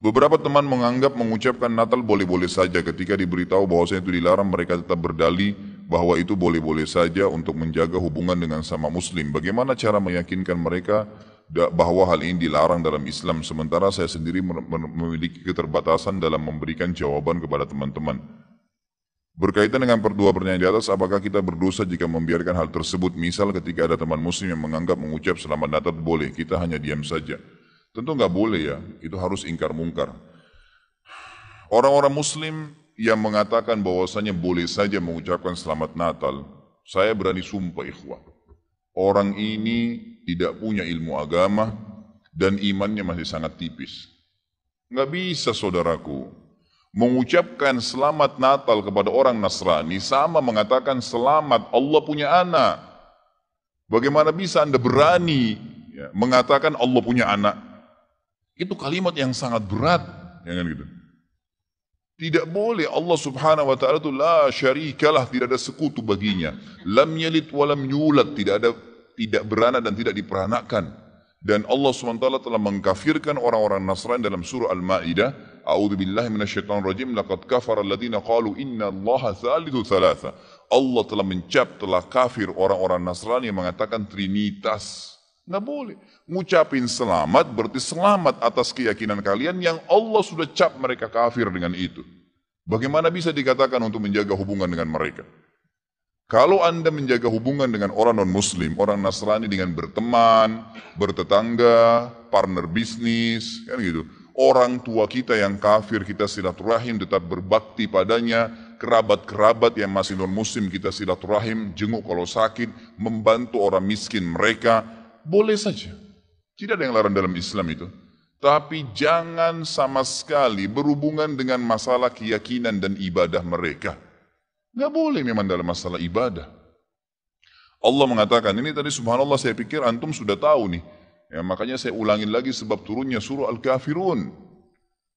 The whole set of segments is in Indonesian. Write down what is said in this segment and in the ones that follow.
Beberapa teman menganggap mengucapkan Natal boleh-boleh saja ketika diberitahu bahwasanya itu dilarang mereka tetap berdalih bahwa itu boleh-boleh saja untuk menjaga hubungan dengan sama muslim. Bagaimana cara meyakinkan mereka bahwa hal ini dilarang dalam Islam sementara saya sendiri memiliki keterbatasan dalam memberikan jawaban kepada teman-teman. Berkaitan dengan dua pertanyaan di atas, apakah kita berdosa jika membiarkan hal tersebut? Misal ketika ada teman muslim yang menganggap mengucap selamat Natal boleh, kita hanya diam saja. Tentu nggak boleh ya, itu harus ingkar mungkar. Orang-orang muslim yang mengatakan bahwasanya boleh saja mengucapkan selamat Natal, saya berani sumpah ikhwah. Orang ini tidak punya ilmu agama dan imannya masih sangat tipis. Nggak bisa saudaraku, mengucapkan selamat Natal kepada orang Nasrani sama mengatakan selamat Allah punya anak. Bagaimana bisa Anda berani mengatakan Allah punya anak? Itu kalimat yang sangat berat, ya kan gitu. Tidak boleh. Allah Subhanahu wa taala itu la syarikalah, tidak ada sekutu baginya. Lam yalid wa lam yulad, tidak beranak dan tidak diperanakan. Dan Allah Subhanahu wa taala telah mengkafirkan orang-orang Nasrani dalam surah Al-Maidah, a'udzubillahi minasyaitonir rajim, laqad kafara alladziina qalu innallaha tsalitsu tsalatsa. Allah telah kafir orang-orang Nasrani yang mengatakan trinitas. Nggak boleh. Ngucapin selamat berarti selamat atas keyakinan kalian yang Allah sudah cap mereka kafir dengan itu. Bagaimana bisa dikatakan untuk menjaga hubungan dengan mereka? Kalau Anda menjaga hubungan dengan orang non-muslim, orang Nasrani dengan berteman, bertetangga, partner bisnis, kan gitu. Orang tua kita yang kafir kita silaturahim, tetap berbakti padanya, kerabat-kerabat yang masih non-muslim kita silaturahim, jenguk kalau sakit, membantu orang miskin mereka, boleh saja. Tidak ada yang larang dalam Islam itu. Tapi jangan sama sekali berhubungan dengan masalah keyakinan dan ibadah mereka. Nggak boleh memang dalam masalah ibadah. Allah mengatakan, ini tadi subhanallah saya pikir antum sudah tahu nih. Ya, makanya saya ulangin lagi sebab turunnya surah Al-Kafirun.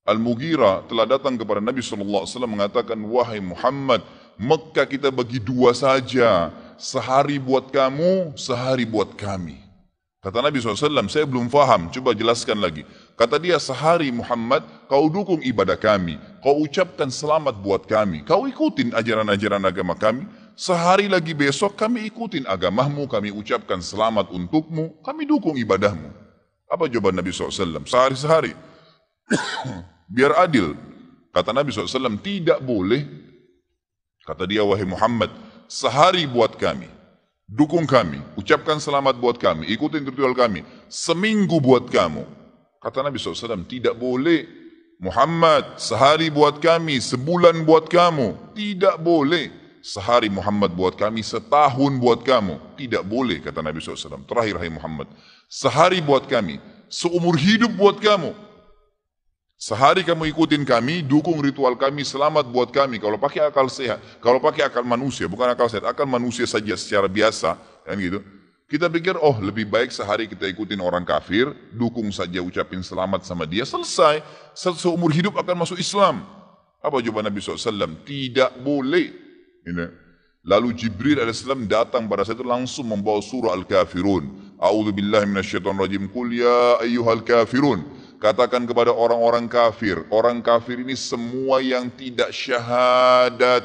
Al-Mughirah telah datang kepada Nabi SAW mengatakan, wahai Muhammad, Mekah kita bagi dua saja. Sehari buat kamu, sehari buat kami. Kata Nabi SAW, saya belum faham, coba jelaskan lagi. Kata dia, sehari Muhammad, kau dukung ibadah kami, kau ucapkan selamat buat kami, kau ikutin ajaran-ajaran agama kami, sehari lagi besok kami ikutin agamamu, kami ucapkan selamat untukmu, kami dukung ibadahmu. Apa jawaban Nabi SAW? Sehari-sehari. Biar adil. Kata Nabi SAW, tidak boleh. Kata dia, wahai Muhammad, sehari buat kami, dukung kami, ucapkan selamat buat kami, ikutin ritual kami, seminggu buat kamu. Kata Nabi SAW, tidak boleh. Muhammad, sehari buat kami, sebulan buat kamu. Tidak boleh. Sehari Muhammad buat kami, setahun buat kamu. Tidak boleh, kata Nabi SAW. Terakhir, hai Muhammad, sehari buat kami, seumur hidup buat kamu. Sehari kamu ikutin kami, dukung ritual kami, selamat buat kami. Kalau pakai akal sehat, kalau pakai akal manusia, bukan akal sehat, akal manusia saja secara biasa, kan gitu. Kita pikir, oh lebih baik sehari kita ikutin orang kafir, dukung saja, ucapin selamat sama dia, selesai. Seumur hidup akan masuk Islam. Apa jawaban Nabi SAW? Tidak boleh. Lalu Jibril AS datang pada saat itu langsung membawa surah Al-Kafirun. A'udzubillahi minasyaitonirrajim. Qul ya ayyuhal kafirun. Katakan kepada orang-orang kafir. Orang kafir ini semua yang tidak syahadat,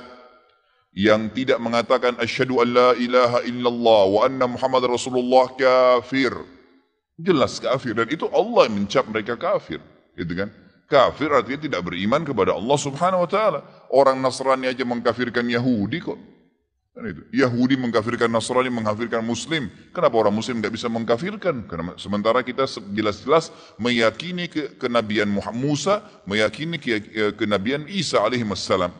yang tidak mengatakan asyhadu an la ilaha illallah wa anna Muhammad Rasulullah, kafir. Jelas kafir, dan itu Allah yang mencap mereka kafir, gitu kan? Kafir artinya tidak beriman kepada Allah Subhanahu wa taala. Orang Nasrani aja mengkafirkan Yahudi kok. Kan itu. Yahudi mengkafirkan Nasrani, mengkafirkan Muslim. Kenapa orang Muslim tidak bisa mengkafirkan? Karena sementara kita jelas-jelas meyakini kenabian Musa, meyakini kenabian Isa alaihissalam.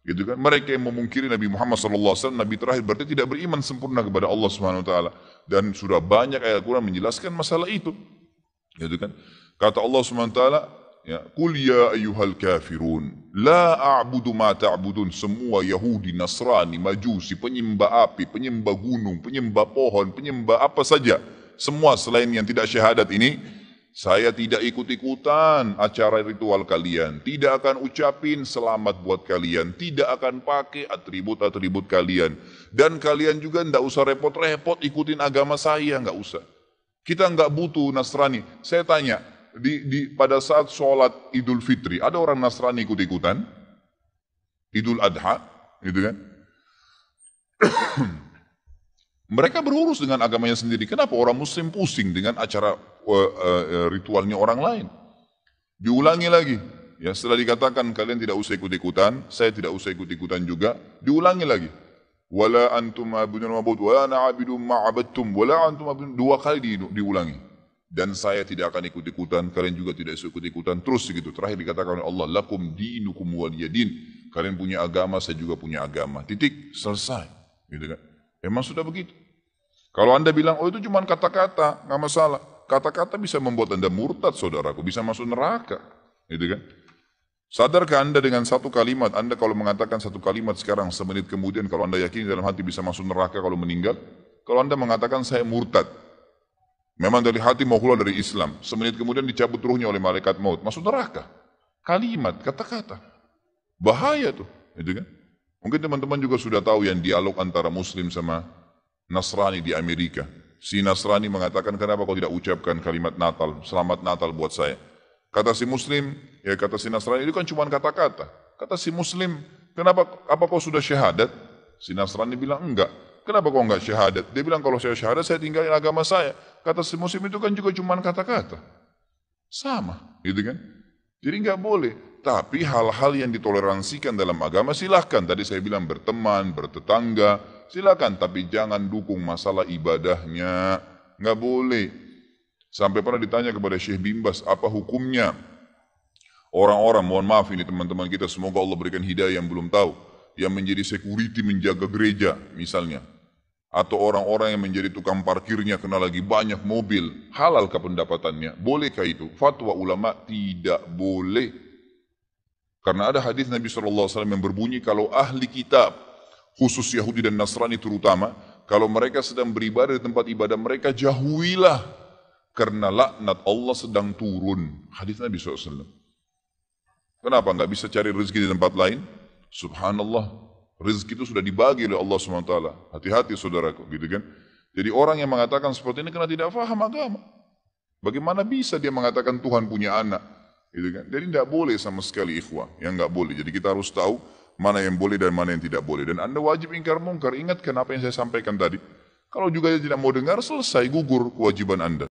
Gitu kan? Mereka yang memungkiri Nabi Muhammad SAW, Nabi terakhir, berarti tidak beriman sempurna kepada Allah Subhanahu Wa Taala. Dan sudah banyak ayat Quran menjelaskan masalah itu. Gitu kan? Kata Allah Subhanahu Wa Taala, ya, Qul ya ayyuhal kafirun, la a'budu ma ta'budun. Semua Yahudi, Nasrani, Majusi, penyembah api, penyembah gunung, penyembah pohon, penyembah apa saja, semua selain yang tidak syahadat ini, saya tidak ikut-ikutan acara ritual kalian, tidak akan ucapin selamat buat kalian, tidak akan pakai atribut-atribut kalian, dan kalian juga tidak usah repot-repot ikutin agama saya, nggak usah. Kita nggak butuh Nasrani. Saya tanya, pada saat sholat Idul Fitri, ada orang Nasrani ikut-ikutan, Idul Adha, gitu kan? Mereka berurus dengan agamanya sendiri. Kenapa orang Muslim pusing dengan acara ritualnya orang lain? Diulangi lagi. Ya, setelah dikatakan kalian tidak usah ikut-ikutan, saya tidak usah ikut-ikutan juga, diulangi lagi. Wala antum ma'budun ma'bud, wala na'abidum ma'abadtum, wala antum ma'budun. 2 kali diulangi. Dan saya tidak akan ikut-ikutan, kalian juga tidak usah ikut-ikutan. Terus gitu. Terakhir dikatakan oleh Allah, lakum dinukum waliyadin. Kalian punya agama, saya juga punya agama. Titik, selesai. Gitu kan? Emang sudah begitu. Kalau Anda bilang, oh itu cuma kata-kata, nggak masalah. Kata-kata bisa membuat Anda murtad, saudaraku. Bisa masuk neraka. Gitu kan? Sadarkah Anda dengan satu kalimat, Anda kalau mengatakan satu kalimat sekarang, semenit kemudian kalau Anda yakin dalam hati bisa masuk neraka kalau meninggal, kalau Anda mengatakan saya murtad, memang dari hati mau keluar dari Islam, semenit kemudian dicabut ruhnya oleh malaikat maut, masuk neraka. Kalimat, kata-kata. Bahaya tuh. Gitu kan? Mungkin teman-teman juga sudah tahu yang dialog antara Muslim sama Nasrani di Amerika. Si Nasrani mengatakan, kenapa kau tidak ucapkan kalimat Natal, selamat Natal buat saya. Kata si Muslim, ya kata si Nasrani, itu kan cuma kata-kata. Kata si Muslim, apa kau sudah syahadat? Si Nasrani bilang, enggak. Kenapa kau enggak syahadat? Dia bilang, kalau saya syahadat, saya tinggalin agama saya. Kata si Muslim, itu kan juga cuma kata-kata. Sama, gitu kan? Jadi enggak boleh. Tapi hal-hal yang ditoleransikan dalam agama silahkan. Tadi saya bilang berteman, bertetangga, silahkan. Tapi jangan dukung masalah ibadahnya. Enggak boleh. Sampai pernah ditanya kepada Syekh Bimbas, apa hukumnya orang-orang, mohon maaf ini teman-teman kita, semoga Allah berikan hidayah yang belum tahu, yang menjadi security menjaga gereja misalnya, atau orang-orang yang menjadi tukang parkirnya kena lagi banyak mobil, halalkah pendapatannya? Bolehkah itu? Fatwa ulama tidak boleh. Karena ada hadis Nabi SAW yang berbunyi, kalau ahli kitab, khusus Yahudi dan Nasrani terutama, kalau mereka sedang beribadah di tempat ibadah mereka, jauhilah. Karena laknat Allah sedang turun. Hadis Nabi SAW. Kenapa nggak bisa cari rezeki di tempat lain? Subhanallah. Rezeki itu sudah dibagi oleh Allah SWT. Hati-hati saudaraku. Gitu kan? Jadi orang yang mengatakan seperti ini karena tidak faham agama. Bagaimana bisa dia mengatakan Tuhan punya anak? Gitu kan? Jadi tidak boleh sama sekali ikhwah. Yang nggak boleh. Jadi kita harus tahu mana yang boleh dan mana yang tidak boleh. Dan Anda wajib ingkar mungkar. Ingatkan apa yang saya sampaikan tadi. Kalau juga dia tidak mau dengar, selesai, gugur kewajiban Anda.